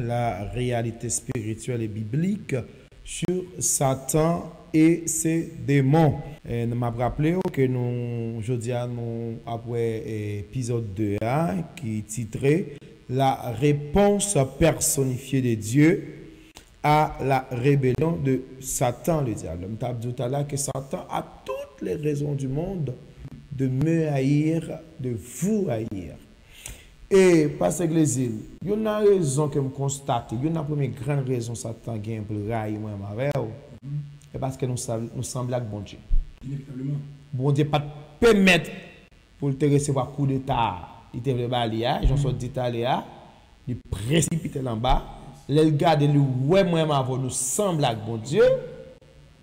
la réalité spirituelle et biblique sur Satan et ses démons. Et nous m'a rappelé que nous, aujourd'hui, nous, après épisode 2, qui est titré La réponse personnifiée de Dieu à la rébellion de Satan, le diable. Je t'ai dit tout à l'heure que Satan a toutes les raisons du monde de me haïr, de vous haïr. Et parce que les îles, il y a une raison que je constate, il y a une première grande raison que Satan a pour haïr moi avec c'est parce que nous semblons avec bon Dieu. Inévitablement. Bon Dieu pas permettre pour te recevoir coup d'état. Il te le balia, j'en suis dit à Léa, il précipite en bas, le garde le ouais moi avant nous semble avec bon Dieu.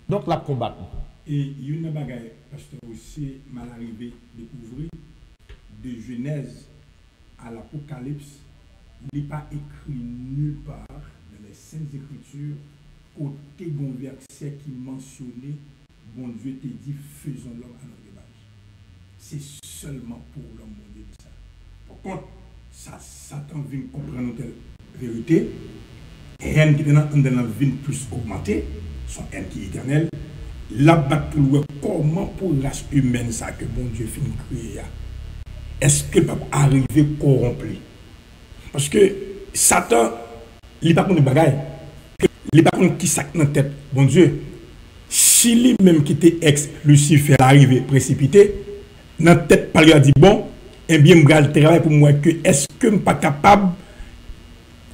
Donc la combattre. Et il y a une bagaille pasteur aussi mal arrivé découvrir de Genèse à l'Apocalypse, il n'est pas écrit nulle part dans les Saintes Écritures côté bon verset qui mentionnait bon Dieu te dit faisons l'homme à notre image. C'est seulement pour l'homme bon Dieu ça. Par contre, ça Satan vient comprendre une telle vérité. Haine qui est dans la vie plus augmentée, son haine qui est éternelle, la battre pour voir comment pour la race humaine ça que bon Dieu finit créer. Est-ce que peut arriver corrompu? Parce que Satan, il n'est pas contre les bagailles. Il n'est pas contre qui sac dans la tête. Bon Dieu, si lui-même qui était ex-Lucifer arrivé précipité, dans la tête, il a dit bon, eh bien, je vais le travail pour moi que est-ce que je ne suis pas capable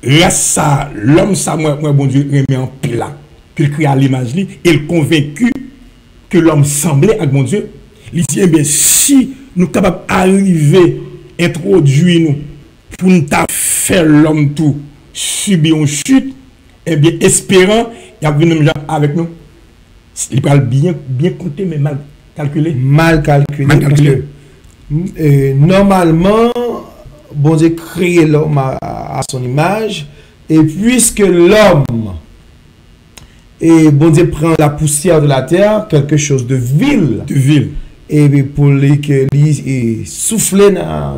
reste ça, l'homme, ça, moi, bon Dieu, remet en pile là, qu'il crée à l'image, et il convaincu que l'homme semblait avec mon Dieu. Il dit, eh bien, si nous sommes capables d'arriver, introduire nous, pour nous faire l'homme tout, subir une chute, eh bien, espérant, il y a venu avec nous. Il parle bien compté, mais mal calculé. Mal calculé. Mal calculé. Normalement, bon Dieu crée l'homme à son image, et puisque l'homme, et bon Dieu prend la poussière de la terre, quelque chose de vil, et pour lui souffler dans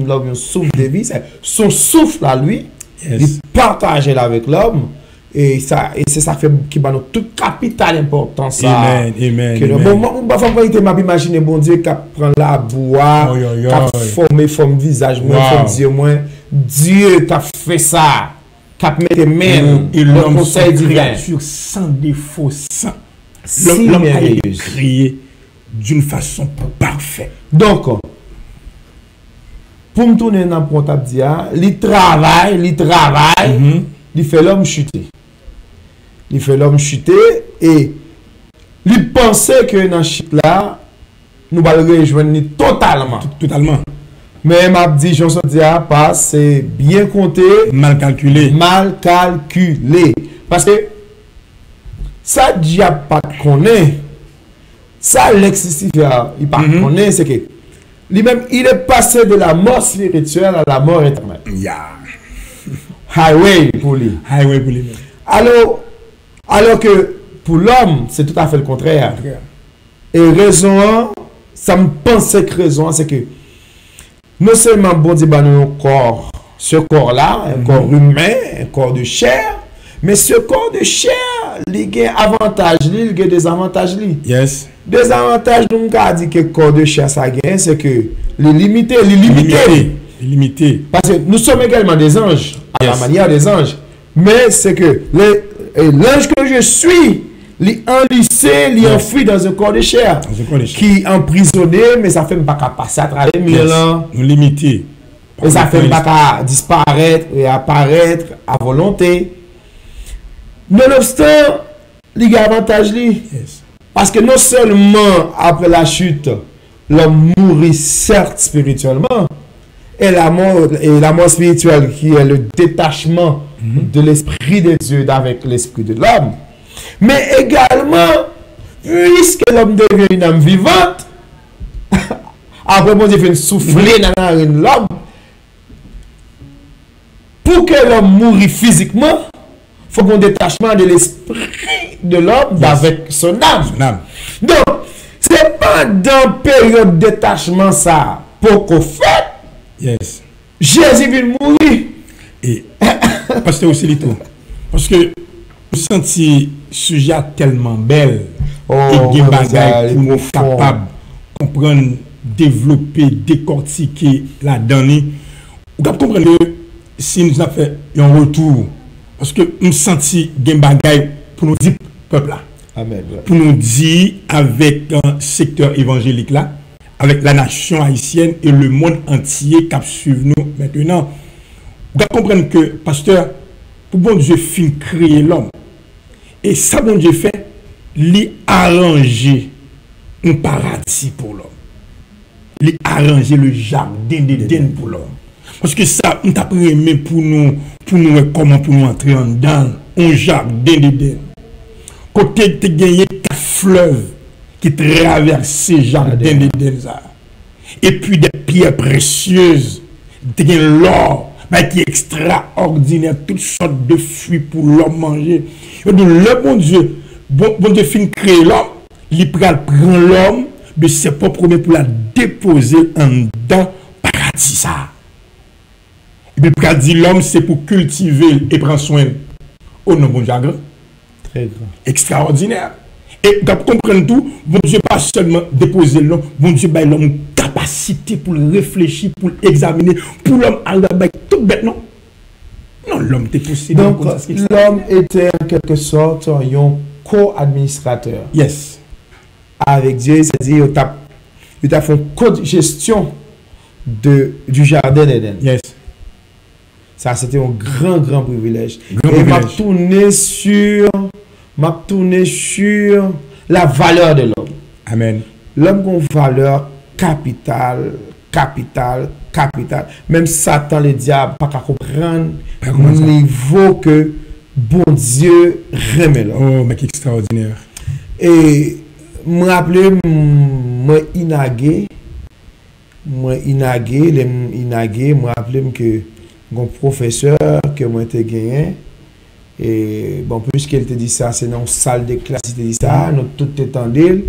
l'homme, un souffle de vie, son souffle à lui, il partage avec l'homme. Et c'est ça qui va nous tout capital important ça. Amen, amen. Bon, je vais imaginer bon Dieu qui prend la bois, qui a formé forme visage, forme Dieu, Dieu qui a fait ça, qui a mis les mains, et l'homme conseil divin sans défaut, l'homme a été créé d'une façon parfaite. Donc, pour me tourner dans le point de dire, il travaille, il fait l'homme chuter. Il fait l'homme chuter et il pensait que dans chute là, nous allons le rejoindre totalement. Totalement. Mais m'a dit, j'en sais dire, pas, c'est bien compté. Mal calculé. Mal calculé. Parce que ça, diable pas connaît. Ça, l'existifère, il pas connaît, c'est que lui-même, il est passé de la mort spirituelle à la mort éternelle. Yeah. Highway pour lui. Highway pour lui. Alors que pour l'homme, c'est tout à fait le contraire. Et raison, ça me pensait que raison, c'est que non seulement bon Dieu un corps, ce corps-là, un corps humain, un corps de chair, mais ce corps de chair, il y a avantages, il y a des avantages. Yes. Des avantages, nous avons dit que le corps de chair, ça gagne, c'est que les limité. Parce que nous sommes également des anges, à la manière des anges. Mais c'est que l'ange que je suis, il enlissé, il enfoui dans un corps de chair. Qui est emprisonné, mais ça ne fait pas qu'à passer à travers les ans. Nous limiter. Et ça ne fait pas qu'à disparaître et apparaître à volonté. Nonobstant, il y a avantage. Parce que non seulement après la chute, l'homme mourit certes spirituellement, et la mort spirituelle qui est le détachement de l'esprit de Dieu avec l'esprit de l'homme. Mais également, puisque l'homme devient une âme vivante, après bon Dieu fait souffler dans l'homme, pour que l'homme mourit physiquement, il faut un détachement de l'esprit de l'homme avec son âme. Donc, c'est pas dans période de détachement ça, pour qu'on fait. Yes. Jésus vient mourir. Et Pasteur aussi, les tout. Parce que nous senti sujet tellement belle. Et des bagages pour nous capables de comprendre, développer, décortiquer la donnée. Vous comprenez que si nous avons fait un retour, parce que nous senti des bagages pour nous dire peuple là. Amen. Pour nous dire avec un secteur évangélique là, avec la nation haïtienne et le monde entier qui suivent nous maintenant. Vous comprenez que, pasteur, pour bon Dieu fin créer l'homme. Et ça, bon Dieu fait, lui arranger un paradis pour l'homme. Lui arranger le jardin d'Éden pour l'homme. Parce que ça, on t'a pris pour nous comment pour nous entrer en dedans un jardin d'Éden. Côté tu gagné 4 fleuves qui traversent ces jardins d'Éden. Et puis des pierres précieuses, tu gagné l'or. Qui est extraordinaire, toutes sortes de fruits pour l'homme manger. Et donc, le bon Dieu, bon Dieu fin créer l'homme, il prend l'homme de ses propres mains pour la déposer en dedans paradis ça. Et puis il dit l'homme c'est pour cultiver et prendre soin. Oh non, bon Dieu, grand. Très grand. Extraordinaire. Et pour comprendre tout, bon Dieu pas seulement déposer l'homme, bon Dieu bah l'homme capacité pour réfléchir, pour examiner, pour l'homme aller tout bête non. Non, l'homme était possible. Donc l'homme était en quelque sorte un co-administrateur. Yes. Avec Dieu, c'est-à-dire il a fait une co-gestion du jardin d'Éden. Yes. Ça c'était un grand privilège. Et m'a tourné sur la valeur de l'homme. Amen. L'homme a une valeur capitale. Même Satan, le diable, pas qu'à comprendre le niveau que bon Dieu remet l'homme. Oh, mais qui extraordinaire. Et me rappelez, moi inagué, me rappelez que mon professeur que moi était gagné. Et bon, puisqu'il te dit ça, c'est dans une salle de classe, il te dit ça, nous tout étendu.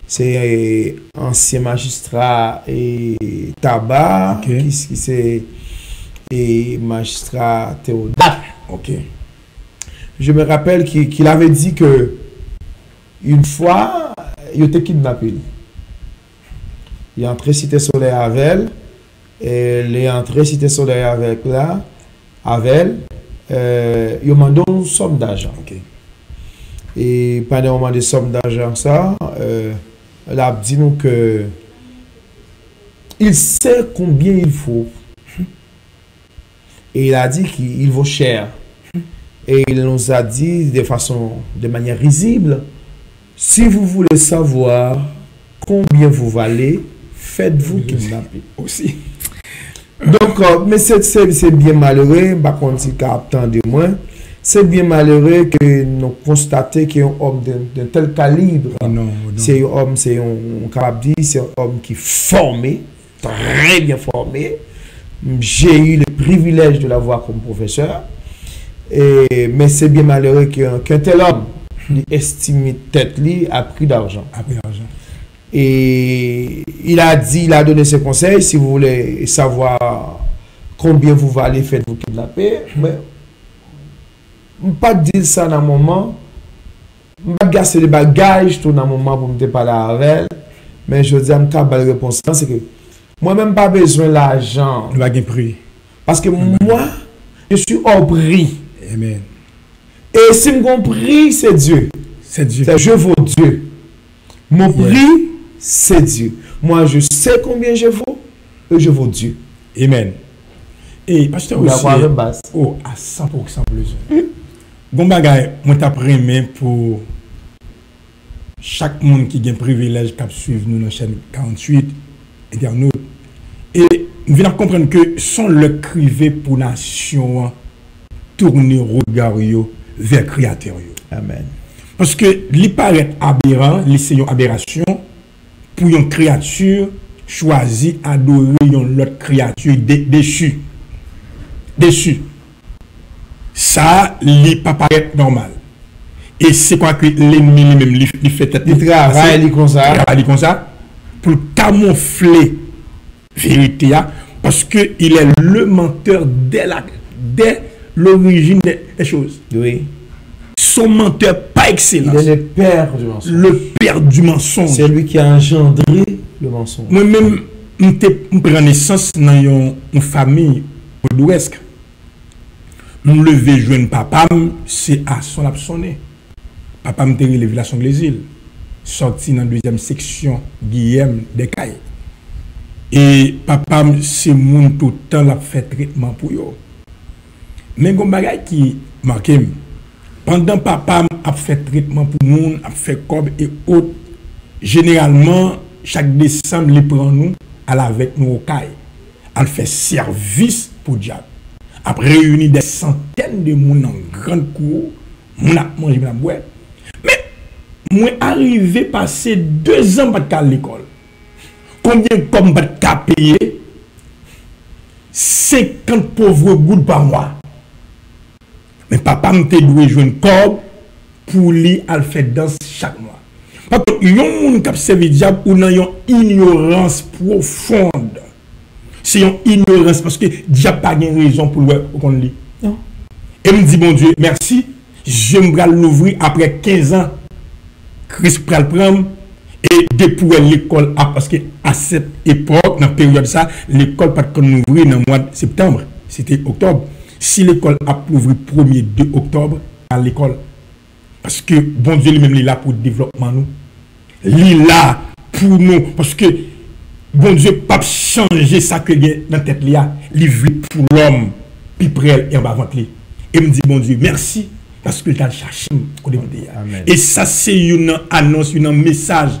C'est ancien magistrat et tabac, qui c'est et magistrat Théodore. Ok. Je me rappelle qu'il avait dit que une fois, il était kidnappé. Il est entré Cité Soleil avec elle, il est entré Cité Soleil avec là, avec elle, il m'a donné une somme d'argent. Okay. Et pendant un moment de somme d'argent, ça, elle a dit nous que il sait combien il faut. Et il a dit qu'il vaut cher. Et il nous a dit de manière risible, si vous voulez savoir combien vous valez, faites-vous kidnapper. Aussi. Donc, mais c'est bien malheureux, par contre, il capte de moi. C'est bien malheureux que nous constatons qu'un homme d'un tel calibre, c'est un homme, c'est un homme qui est formé, très bien formé. J'ai eu le privilège de l'avoir comme professeur. Mais c'est bien malheureux qu'un tel homme estime tête li a pris d'argent. Et il a donné ses conseils. Si vous voulez savoir combien vous valez, faites-vous kidnapper. Mais pas dire ça dans un moment. Pas gasser les bagages tout dans un moment pour me parler avec elle. Mais je dis à la réponse, c'est que moi-même pas besoin de l'argent. Parce que moi, je suis hors prix. Amen. Et si mon prix, c'est Dieu. C'est Dieu. Je vaux Dieu. Mon prix, c'est Dieu. Moi, je sais combien je vaux et je vaux Dieu. Amen. Et pasteur aussi, à 100% plus. Bon bagay, moi t'apprenais pour chaque monde qui a un privilège de suivre nous dans la chaîne 48 internautes. Et nous venons comprendre que son le crivé pour la nation tourner regard vers le Créateur. Amen. Parce que il paraît aberrant, c'est une aberration pour une créature choisie adorer une autre créature déchue. Ça, il pas paraît normal. Et c'est quoi que l'ennemi lui-même il fait tête. Il travaille comme ça. Pour camoufler la vérité, parce qu'il est le menteur dès l'origine des choses. Oui. Son menteur par excellence. Il est le père du mensonge. Le père du mensonge. C'est lui qui a engendré le mensonge. Moi-même, je prends naissance dans une famille bordeauxesque. Je me lever jeune papa, c'est à son absonné. Papa me levé la son Glésil. Sorti dans la deuxième section, Guillaume des Cailles. Et papa, c'est mon tout le temps l'a fait traitement pour eux. Mais il y a un bagage qui marque. Pendant papa a fait traitement pour moun, a fait cob et autres, généralement, chaque décembre, il prend nous, à avec nous au caille. Elle fait service pour diable. Après réunir des centaines de moun en grande cour, moun a mangé, moun a boire. Mais, moi arrivé passer 2 ans à l'école. Combien comme pas payer? 50 pauvres gouttes par mois. Mais papa m'a doué jouer une corbe pour lui à faire danse chaque mois. Parce que il y a un monde qui servi diable ou dans une ignorance profonde. C'est une ignorance parce que diable pas de raison pour le qu'on lit. Non. Et me dit bon Dieu, merci, je me l'ouvrir après 15 ans. Christ pral prendre et depuis l'école parce que à cette époque, dans la période ça, l'école pas qu'on ouvrir dans le mois de septembre, c'était octobre. Si l'école a ouvert le 1er 2 octobre à l'école, parce que bon Dieu lui-même est là pour le développement nous, il est là pour nous, parce que bon Dieu pas changer ça que dans la tête il vit pour l'homme, puis près et en bas ventre. Et me dit bon Dieu merci parce que tu as cherché au début. Et ça c'est une annonce, un message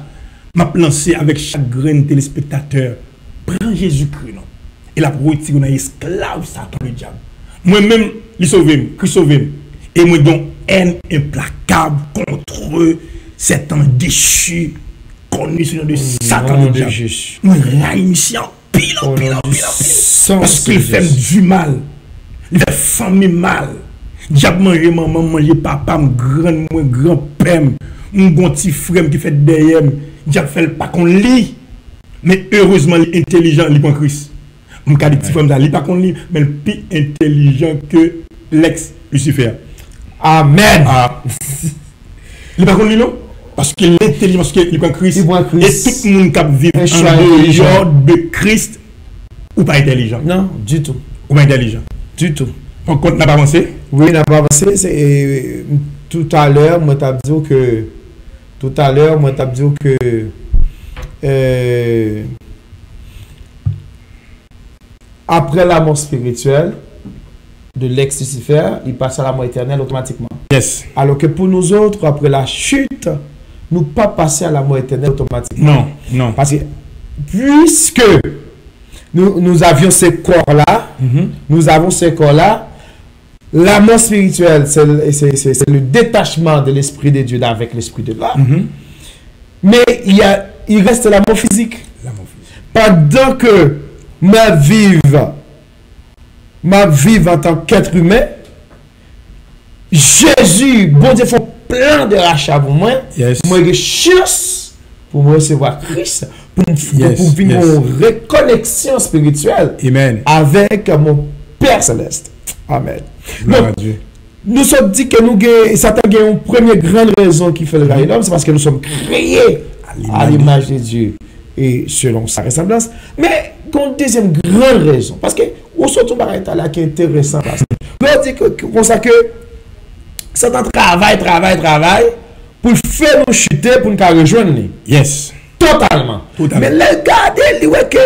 m'a lancé avec chaque grain téléspectateur. Prends Jésus-Christ non. Et la retiré dans esclave Satan le diable. Moi-même, il sauve, Christ sauve. Et moi, donc, haine implacable contre cet an déchu, connu sur le nom de Satan. Moi, je en pile. Parce qu'il fait du mal. Il fait famille mal. Diable manger maman, manger papa, grand-père, mon petit frère qui fait derrière. Diable fait pas qu'on lit. Mais heureusement, il est intelligent, il est pas Christ. Mon cas de petit frère, il n'est pas qu'on lit, mais il est plus intelligent que l'ex-Lucifer. Amen. Il n'est pas qu'on lit, non? Parce qu'il est intelligent, parce qu'il est pas Christ. Et tout le monde qui vit en dehors de Christ, ou pas intelligent? Non, du tout. Ou pas intelligent? Du tout. On compte n'a pas avancé? Oui, n'a pas avancé. Tout à l'heure, moi, t'as dit que. Après la mort spirituelle de l'ex-Lucifer, il passe à la mort éternelle automatiquement. Yes. Alors que pour nous autres, après la chute, nous ne pas passer à la mort éternelle automatiquement. Non, non. Parce que puisque nous avions ces corps-là, nous avons ces corps-là, la mort spirituelle, c'est le détachement de l'Esprit de Dieu avec l'Esprit de l'homme. Mais il reste la mort physique. La mort physique. Pendant que ma vive en tant qu'être humain, Jésus, bon Dieu, fait plein de rachats pour moi. Yes. Moi, j'ai chance pour me recevoir Christ, pour vivre une reconnexion spirituelle. Amen. Avec mon Père Céleste. Amen. Donc, nous sommes dit que Satan a une première grande raison qui fait le rail l'homme, c'est parce que nous sommes créés à l'image de Dieu et selon sa ressemblance. Mais une deuxième grande raison, parce que au surtout là qui est intéressant, parce que nous dit que Satan travaille pour faire nous chuter, pour nous rejoindre. Yes. Totalement. Mais regardez, il voit que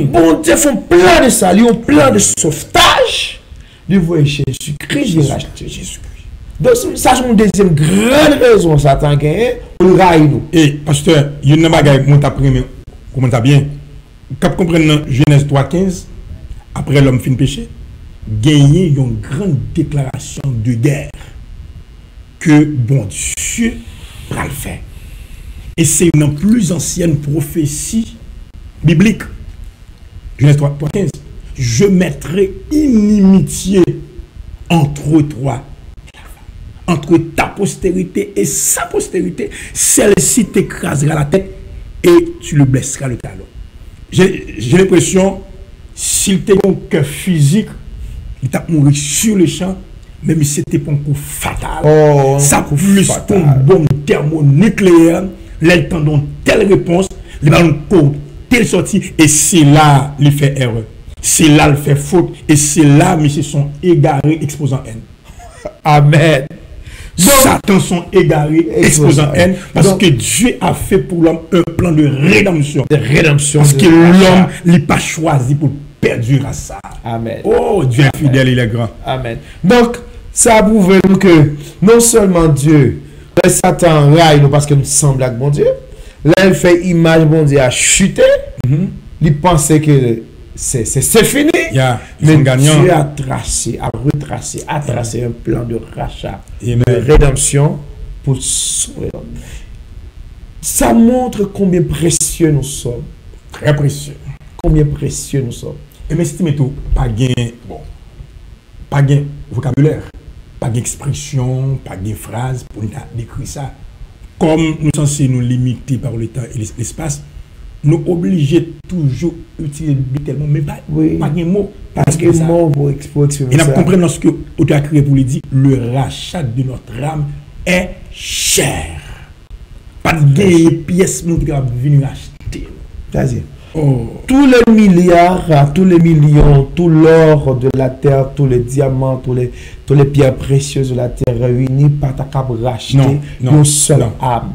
bon Dieu font plein de salut, un plan de sauvetage. Lui voit Jésus-Christ, j'ai racheté Jésus-Christ. Donc ça c'est une deuxième grande raison Satan gagne pour le railler nous. Et pasteur, il y a une bagaille qui monte après, comment ça bien? Quand vous comprenez dans Genèse 3:15, après l'homme fin péché, gagner une grande déclaration de guerre que bon Dieu va le faire. Et c'est une plus ancienne prophétie biblique. Genèse 3:15. Je mettrai inimitié entre toi, entre ta postérité et sa postérité. Celle-ci t'écrasera la tête et tu le blesseras le talon. J'ai l'impression, s'il était un cœur physique, Il t'a mouru sur le champ, même si c'était pas un coup fatal. Oh, ça plus qu'une bombe thermonucléaire, les temps dont telle réponse, les ballons pour telle sortie, et c'est là il fait erreur. C'est là il fait faute, et c'est là mais ils se sont égarés exposant haine. Amen. Donc, Satan sont égarés exposant haine, parce que Dieu a fait pour l'homme un plan de rédemption. Parce que l'homme n'est pas choisi pour perdurer à ça. Amen. Oh, Dieu est fidèle, il est grand. Amen. Donc, ça prouve nous que non seulement Dieu, le Satan raille nous parce que nous semblons avec bon Dieu, là il fait image bon Dieu a chuté, il pensait que c'est fini, mais Dieu a tracé, a retracé, a tracé un plan de rachat, de rédemption pour sauver l'homme. Ça montre combien précieux nous sommes. Très précieux. Combien précieux nous sommes. Et mais si tu mets tout, pas gain, bon, pas gain vocabulaire, pas d'expression, pas de phrase pour nous décrire ça. Comme nous sommes censés nous limiter par le temps et l'espace, nous obligés toujours utiliser tellement, mais pas de mots. Parce que mot pour exprimer ça. Et nous comprenons lorsque l'auteur a créé pour lui dire, le rachat de notre âme est cher. Pas de pièces qui vont venir acheter. C'est-à-dire, tous les milliards, tous les millions, tout l'or de la terre, tous les diamants, tous les pierres précieuses de la terre réunis, pas capable de racheter une seule âme.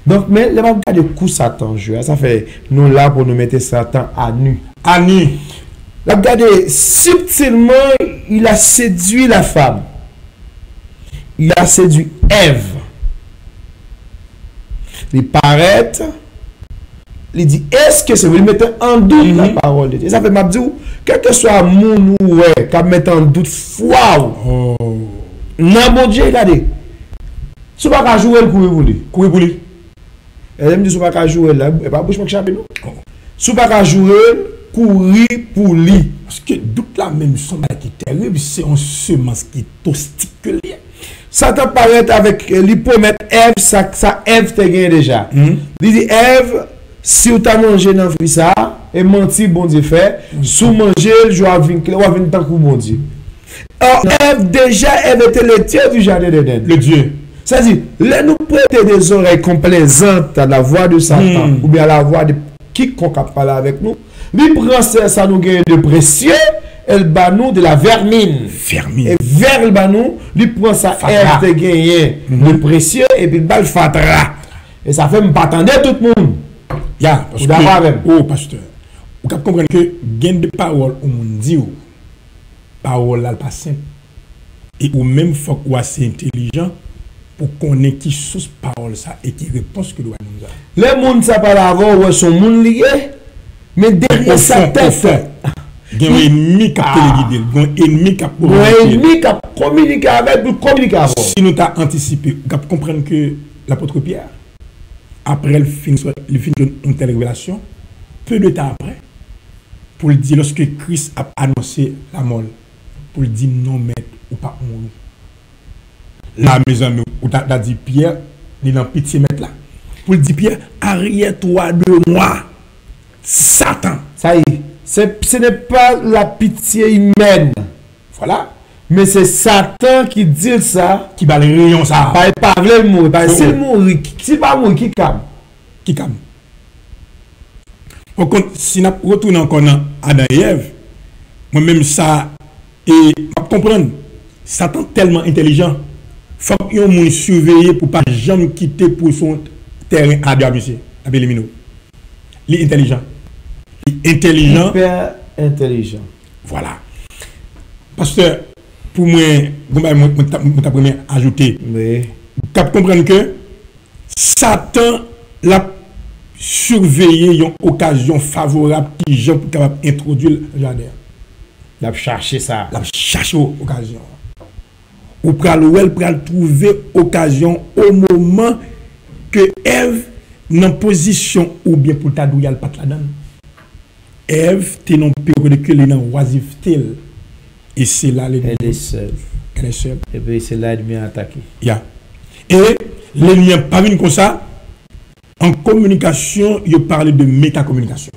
Donc, mais les gens de coup Satan joue. Ça fait nous là pour nous mettre Satan à nu. À nu. Regardez, subtilement, il a séduit la femme. Il a séduit Ève. Il paraît. Il dit, est-ce que c'est vous mettez en doute la parole de Dieu? Ça fait m'a dit, quel que soit mon ou ouais, qu'à mettre en doute foi. Non, mon Dieu, regardez. Si vous ne pouvez pas jouer, courir pour lui. Elle me dit, si vous ne pouvez pas jouer, là, et pas bouche mon chapeau, non? Si vous ne pouvez pas jouer, courir pour lui. Parce que doute la même somme qui est terrible, c'est un semence qui est tosticule. Satan paraît avec l'hypomètre Ève, ça Ève te gagne déjà. Il dit, Ève, si vous avez mangé dans le fruit ça, et menti, bon Dieu fait, si vous mangez, je vais venir tant que bon Dieu. Or, Ève, déjà, Ève était le tiers du jardin d'Éden. Le Dieu. C'est-à-dire, là, nous prêter des oreilles complaisantes à la voix de Satan, ou bien à la voix de quiconque a parlé avec nous. Lui prend ça nous gagne de précieux, elle bat nous de la vermine. Et vers le banou, lui prend ça, elle te gagne de précieux, et puis il bat le fatra. Et ça fait me pas attendre tout le monde. Parce que, pasteur, vous comprenez que gain de parole au monde dit, parole là pas simple. Et ou même faut que assez intelligent pour connaître qui source parole ça et qui réponse que doit nous avoir. Les monde ça parle avant ou son monde lié, mais derrière sa tête, il y a un ennemi qui a téléguidé, il y a un ennemi qui a communiqué avec nous, communiquer avant. Si nous t'as anticipé, vous comprenez que l'apôtre Pierre, après le fin une telle révélation, peu de temps après, pour le dire, lorsque Christ a annoncé la mort, pour le dire non, maître, ou pas mourir. Là, mes amis, ou t'as dit Pierre, il est dans pitié, maître là. Pour le dire Pierre, arrière-toi de moi, Satan. Ça y est, ce n'est pas la pitié humaine. Voilà. Mais c'est Satan qui dit ça. Qui va les rayons ça. Pas parler le mot. S'il mourit, s'il pas mourir, qui calme. Qui calme. Par contre, si nous retournons encore à Adam et Ève, moi-même ça, et pas comprendre, Satan tellement intelligent, il faut qu'il y ait un monde surveillé pour ne pas jamais quitter pour son terrain à monsieur. Il est intelligent. Intelligent. Hyper intelligent. Voilà. Parce que pour moi, je vais ajouter. Oui. Vous comprenez que Satan l'a surveillé une occasion favorable qui Jean pour capable introduire le jardin. Il a cherché ça. Il a cherché occasion. Ou pral trouver occasion au moment que Ève dans position ou bien pour ta douille pas la donne. Ève t'es non période que les dans oisiveté et c'est là elle est seule. Elle est seule. Et puis c'est là l'ennemi a attaqué. Et l'ennemi pas venu comme ça. En communication, il parle de métacommunication.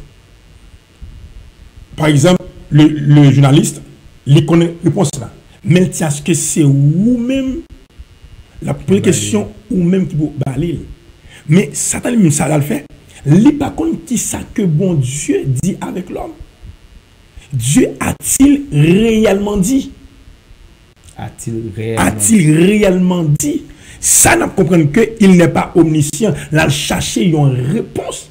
Par exemple, le journaliste il connaît réponse là. Mais est-ce que c'est vous-même la première question ou même qui vous balil. Mais Satan lui ça le fait. Il pas contre qui ça que bon Dieu dit avec l'homme. Dieu a-t-il réellement dit? A-t-il réellement dit? Ça n'a pas compris qu'il n'est pas omniscient. Là, chercher une réponse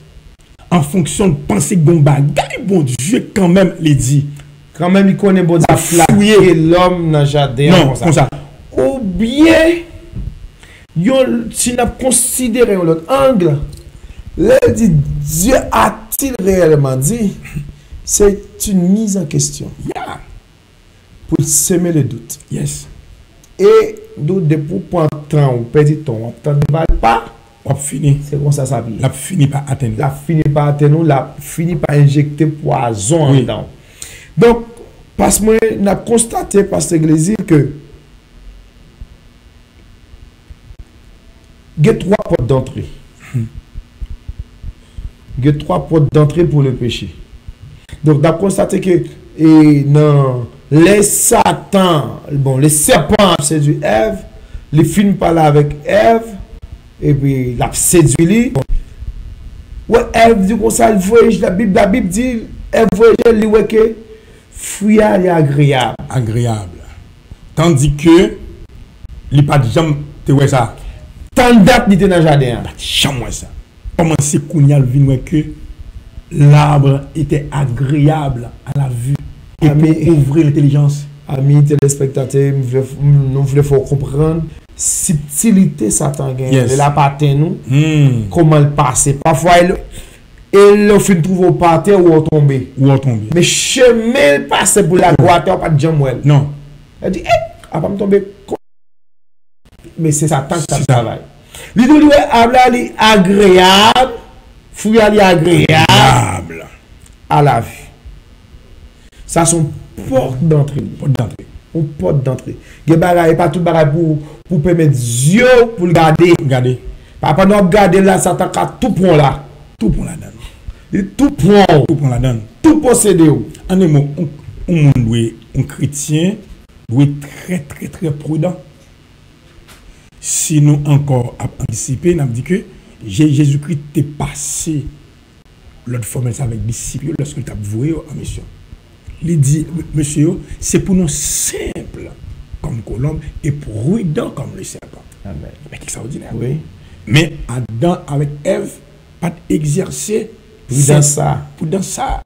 en fonction de penser que bon bagaille, bon Dieu quand même les dit. Quand même, il connaît bon Dieu fouiller l'homme dans le jardin. Non, comme ça. Ou bien, si on a considéré l'autre angle, là, dit Dieu a-t-il réellement dit? C'est une mise en question. Yeah. Pour semer le doute. Yes. Et doute de pour prendre temps ou perdre temps, on ne va pas. On finit. C'est comme ça ça vient. La finit par atteindre. La finit par atteindre, la finit par injecter poison dedans. Donc, parce que on a constaté par cette église que il y a 3 portes d'entrée. Il y a 3 portes d'entrée pour le péché. Donc, on a constaté que non, les Satan, bon, les serpents ont séduit Ève, les films parlent avec Ève, et puis la séduit. Ouais, Ève dit comme ça, la Bible dit, Ève voyage, que fruit est agréable. Agréable. Tandis que, il n'y a pas de jambe, tu vois ça. Tant de date, il était dans le jardin. Jamais ça. Comment c'est qu'on y a vu que l'arbre était agréable à la vue et pour ouvrir l'intelligence. Amis téléspectateurs, nous voulons comprendre subtilité Satan gagne. Yes. Il a pas atteint nous. Comment le passer. Parfois, il fait trouver au parterre ou au tomber. Mais chemin le passer pour la droite, pas de jambe. Non. Elle dit, pas me tomber. Mais c'est Satan qui travaille. Il dit, agréable. Fruit agréable à la vue. Ça sont portes d'entrée. Une porte d'entrée. Il n'y a pas tout bagaille pour permettre Dieu pour le garder. Papa nous garder là, Satan a tout prend là. Tout prend la donne. Il tout prend la donne. Tout posséder. En un mot, un chrétien doit être très très très prudent. Si nous encore anticiper, nous avons dit que Jésus-Christ est passé l'autre fois avec les disciples lorsqu'il t'a voué en mission. Il dit, monsieur, c'est pour nous simple comme colombe et prudent comme le serpent. Amen. Mais c'est extraordinaire. Oui. Mais Adam avec Ève, pas exercer dans ça.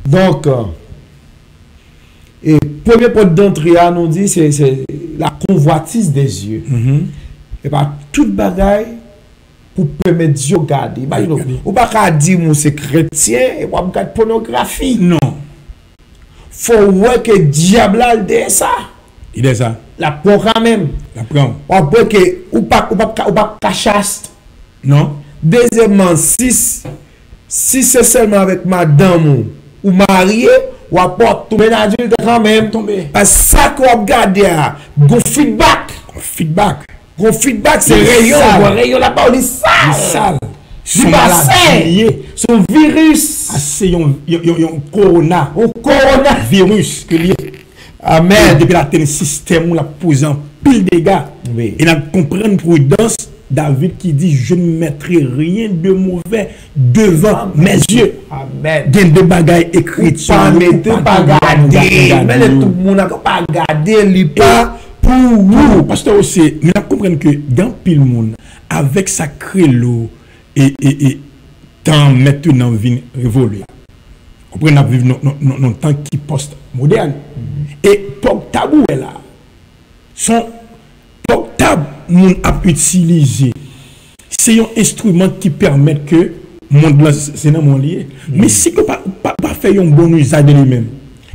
Donc, et premier porte d'entrée, nous dit, c'est la convoitise des yeux. Et pas toute bagaille pour permettre Dieu de garder. Ou pas dire que c'est chrétien et pas regarder pornographie. Non. Faut voir que le diable a dit ça. Il est ça. La prend quand même. La prend. Ou pas que ou pas chaste. Non. Deuxièmement, si c'est seulement avec madame ou marié, ou pas tomber dans l'adulte quand même. Parce que ça qu'on va regarder, go feedback. Gros feedback, c'est rayon. Rayon là-bas, on est sale. Son maladie. Son virus. C'est un corona. Un coronavirus. Amen. Depuis la télé système, on l'a posé en pile de dégâts. Oui. Et on comprend prudence. David qui dit, je ne mettrai rien de mauvais devant mes yeux. Amen. Gain de bagailles écrites. Pas garder. Mais tout le monde n'a pas gardé. Il pas. Parce que aussi, nous comprenons que dans pile monde, avec sa crélo et temps maintenant vient révoluer. On peut vivre dans temps qui post-moderne. Et portable est là. Son portable, moun a utilisé. C'est un instrument qui permet que monde là, c'est dans mon lié. Mais si on pas faire un bon usage de lui-même,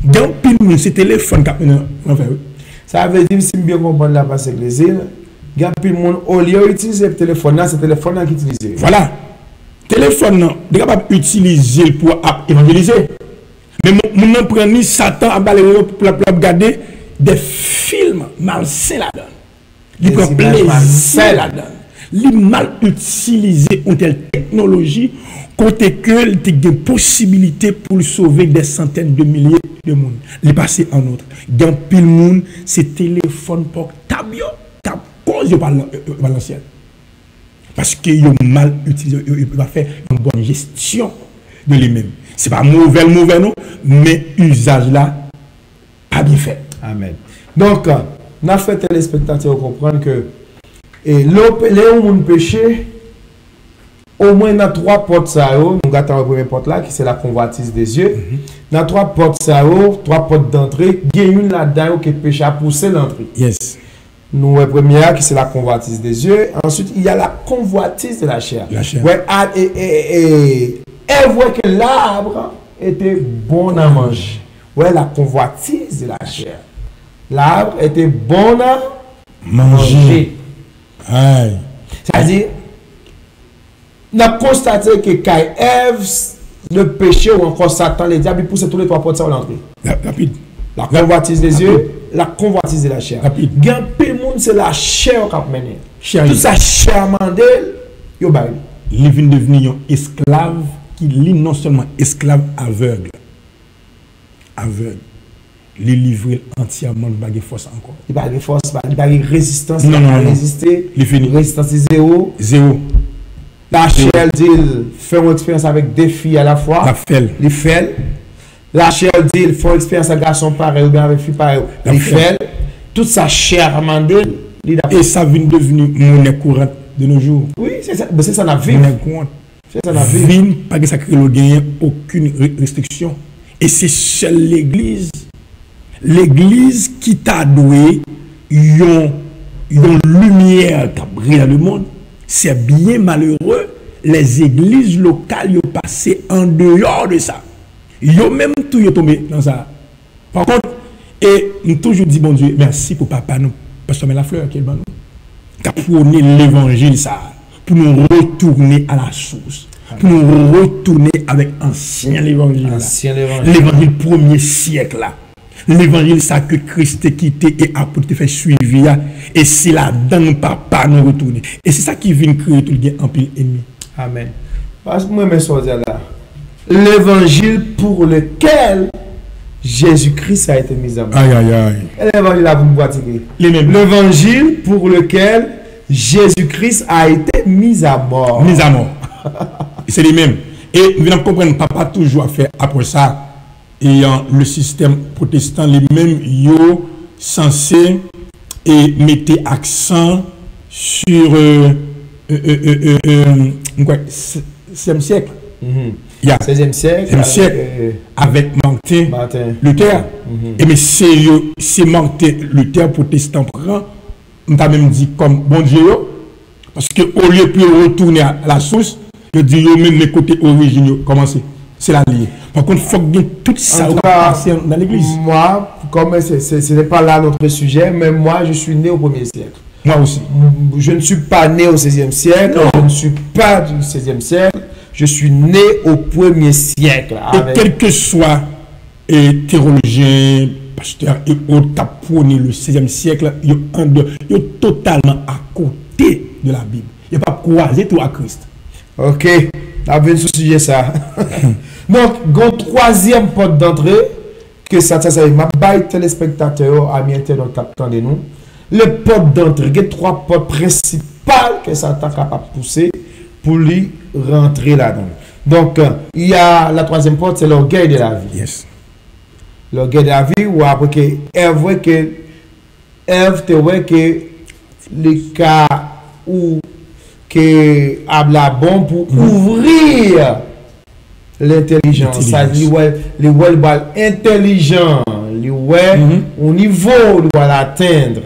dans pile monde, c'est téléphone qui a ça veut dire, si je bien comprendre la passe église, il y a plus de monde, au lieu d'utiliser le téléphone, c'est le téléphone qui est utilisé. Voilà. Téléphone, il est capable d'utiliser pour évangéliser. Mais mon prenez Satan à balayer pour regarder des films malsains là-dedans. Il prend plaisir là-dedans. li mal utilisé une telle technologie côté que il y a une possibilité pour sauver des centaines de milliers de monde. Il passé en autre. Dans pile monde, c'est téléphone portable t'a cause par l'ancien. Parce que ils ont mal utilisé, ils va faire une bonne gestion de lui-même. C'est pas mauvais non, mais usage là pas bien fait. Amen. Donc, nous avons fait téléspectateurs comprendre que les gens péché, au moins dans 3 portes, nous avons la première porte là, qui c'est la convoitise des yeux. Dans 3 portes, 3 portes d'entrée, il y a une là-dedans qui est péché à pousser l'entrée. Yes. Nous, la première, qui c'est la convoitise des yeux. Ensuite, il y a la convoitise de la chair. La chair. Ouais, elle voit que l'arbre était bon à manger. Ouais, la convoitise de la chair. L'arbre était bon à manger. Aïe. C'est-à-dire, on a constaté que quand Ève, le péché ou encore Satan, les diables, ils poussent tous les 3 portes à l'entrée. Rapide. La convoitise des yeux, la convoitise de la chair. Rapide. Gan peu monde, c'est la chair qui a mené. Chair. Tout ça, chair mandel, yo bari. Il vient devenir un esclave qui lit non seulement esclave aveugle. Aveugle. Les livrer entièrement de force encore. Il n'y a pas de force, il n'y a pas de résistance. Non. Résister. Il finit. Résistance est zéro. Zéro. La chair dit, fait une expérience avec 2 filles à la fois. La fait. Il fait. La chair dit, il faut expérience avec garçon pareil ou bien avec fille pareil. Il fait. Toute sa chair mandel. Et ça vient devenir monnaie courante de nos jours. Oui, c'est ça. C'est ça la vie. Monnaie courante. C'est ça la vie. Vin, pas que ça crée le gain, aucune restriction. Et c'est seule l'église. L'église qui t'a doué, yon lumière qui brille dans le monde. C'est bien malheureux. Les églises locales ont passé en dehors de ça. Ils ont même tout tombé dans ça. Par contre, et nous toujours dit, bon Dieu, merci pour papa nous. Parce que la fleur qui est bon, qui a prôné l'évangile, ça, pour nous retourner à la source. Pour nous retourner avec ancien l'évangile. L'évangile 1er siècle là. L'évangile ça que Christ a quitté et apôtre fait suivi. Et c'est là-dedans papa nous retourner. Et c'est ça qui vient créer tout le gain en pile ennemi. Amen. Parce que moi, je là. L'évangile pour lequel Jésus-Christ a été mis en mort. Aïe, aïe, aïe. L'évangile là, vous me pratiquez. L'évangile pour lequel Jésus-Christ a été mis à mort. Mis à mort. C'est les mêmes. Et nous devons comprendre, papa toujours fait après ça. Et le système protestant, les mêmes, yo censé et mettre accent sur le 16e siècle. Il y a 16e siècle avec Martin Luther. Et mais c'est Martin Luther protestant prend, on t'a même dit comme bon Dieu, parce que au lieu de retourner à la source, je dis même les côtés originaux, commencer. C'est la liée. Par contre, il faut que tout ça passe dans l'église. Moi, comme ce n'est pas là notre sujet, mais moi, je suis né au 1er siècle. Moi aussi. Je ne suis pas né au 16e siècle. Non. Je ne suis pas du 16e siècle. Je suis né au 1er siècle. Et quel que soit théologien, pasteur et autres qui prôné le 16e siècle, ils sont totalement à côté de la Bible. Il n'y a pas croisé tout à Christ. Ok. On va sur sujet ça. Donc, une troisième porte d'entrée, que ça m'a bail téléspectateurs, amis internautes qui attendent nous. Les portes d'entrée, il y a 3 portes principales que Satan est capable de pousser pour lui rentrer là-dedans. Donc, il y a la troisième porte, c'est l'orgueil de la vie. Yes. L'orgueil de la vie, ou après que Ève te voit que les cas où que abla bon pour ouvrir l'intelligence. Ça dit les well intelligent, les au niveau doit l'atteindre.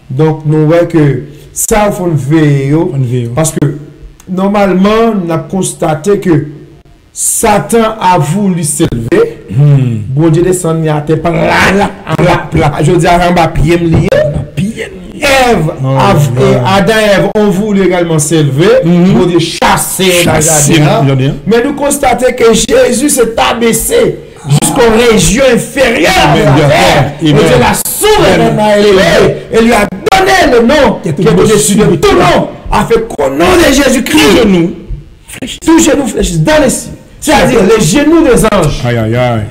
Donc nous voyons que ça faut veiller parce que normalement on a constaté que Satan a voulu s'élever. Bon Dieu descend à terre je dis à en bas pied lié. Ève et Adam et Ève ont voulu également s'élever pour chasser. Mais nous constatons que Jésus s'est abaissé jusqu'aux régions inférieures de la terre. Et Dieu l'a souverainement élevé et lui a donné connaît le nom qui est au-dessus de tout nom, afin qu'au nom de Jésus-Christ, tout genou fléchisse dans les cieux. C'est-à-dire les genoux des anges. Aïe, aïe, aïe.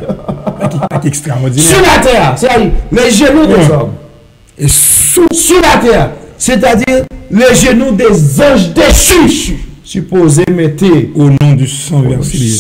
C'est extraordinaire. Sur la terre, c'est-à-dire les genoux des hommes. Et sur la terre, c'est-à-dire les genoux des anges déchus, supposés mettre au nom du sang versé.